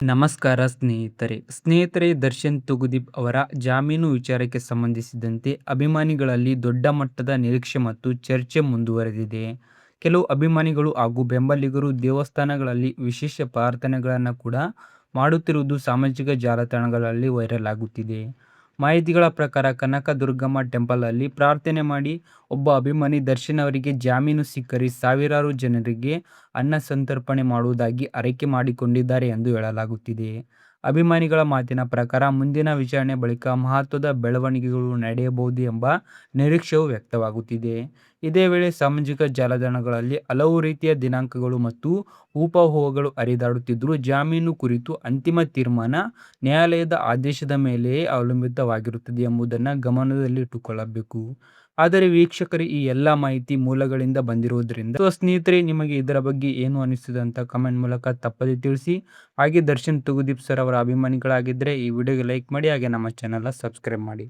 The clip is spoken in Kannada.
ನಮಸ್ಕಾರ ಸ್ನೇಹಿತರೆ ದರ್ಶನ್ ತುಗುದೀಪ್ ಅವರ ಜಾಮೀನು ವಿಚಾರಕ್ಕೆ ಸಂಬಂಧಿಸಿದಂತೆ ಅಭಿಮಾನಿಗಳಲ್ಲಿ ದೊಡ್ಡ ಮಟ್ಟದ ನಿರೀಕ್ಷೆ ಮತ್ತು ಚರ್ಚೆ ಮುಂದುವರೆದಿದೆ. ಕೆಲವು ಅಭಿಮಾನಿಗಳು ಹಾಗೂ ಬೆಂಬಲಿಗರು ದೇವಸ್ಥಾನಗಳಲ್ಲಿ ವಿಶೇಷ ಪ್ರಾರ್ಥನೆಗಳನ್ನು ಕೂಡ ಮಾಡುತ್ತಿರುವುದು ಸಾಮಾಜಿಕ ಜಾಲತಾಣಗಳಲ್ಲಿ ವೈರಲ್ ಆಗುತ್ತಿದೆ. ಮಾಹಿತಿಗಳ ಪ್ರಕಾರ ಕನಕದುರ್ಗಮ್ಮ ಟೆಂಪಲ್ ಅಲ್ಲಿ ಪ್ರಾರ್ಥನೆ ಮಾಡಿ ಒಬ್ಬ ಅಭಿಮಾನಿ ದರ್ಶನ್ ಅವರಿಗೆ ಜಾಮೀನು ಸಿಕ್ಕರೆ ಸಾವಿರಾರು ಜನರಿಗೆ ಅನ್ನ ಸಂತರ್ಪಣೆ ಮಾಡುವುದಾಗಿ ಆರೈಕೆ ಮಾಡಿಕೊಂಡಿದ್ದಾರೆ ಎಂದು ಹೇಳಲಾಗುತ್ತಿದೆ. ಅಭಿಮಾನಿಗಳ ಮಾತಿನ ಪ್ರಕಾರ ಮುಂದಿನ ವಿಚಾರಣೆ ಬಳಿಕ ಮಹತ್ವದ ಬೆಳವಣಿಗೆಗಳು ನಡೆಯಬಹುದು ಎಂಬ ನಿರೀಕ್ಷೆಯೂ ವ್ಯಕ್ತವಾಗುತ್ತಿದೆ. ಇದೇ ವೇಳೆ ಸಾಮಾಜಿಕ ಜಾಲತಾಣಗಳಲ್ಲಿ ಹಲವು ರೀತಿಯ ದಿನಾಂಕಗಳು ಮತ್ತು ಊಹಾಪೋಹಗಳು ಹರಿದಾಡುತ್ತಿದ್ದರೂ ಜಾಮೀನು ಕುರಿತು ಅಂತಿಮ ತೀರ್ಮಾನ ನ್ಯಾಯಾಲಯದ ಆದೇಶದ ಮೇಲೆಯೇ ಅವಲಂಬಿತವಾಗಿರುತ್ತದೆ ಎಂಬುದನ್ನು ಗಮನದಲ್ಲಿಟ್ಟುಕೊಳ್ಳಬೇಕು. ಆದರೆ ವೀಕ್ಷಕರೇ, ಈ ಎಲ್ಲ ಮಾಹಿತಿ ಮೂಲಗಳಿಂದ ಬಂದಿರುವುದರಿಂದ ಸ್ನೇಹಿತರೆ, ನಿಮಗೆ ಇದರ ಬಗ್ಗೆ ಏನು ಅನಿಸುತ್ತದೆ ಅಂತ ಕಮೆಂಟ್ ಮೂಲಕ ತಪ್ಪದೇ ತಿಳಿಸಿ. ಹಾಗೆ ದರ್ಶನ್ ತುಗುದೀಪ್ ಸರ್ ಅವರ ಅಭಿಮಾನಿಗಳಾಗಿದ್ದರೆ ಈ ವಿಡಿಯೋಗೆ ಲೈಕ್ ಮಾಡಿ, ಹಾಗೆ ನಮ್ಮ ಚಾನೆಲ್ನ ಸಬ್ಸ್ಕ್ರೈಬ್ ಮಾಡಿ.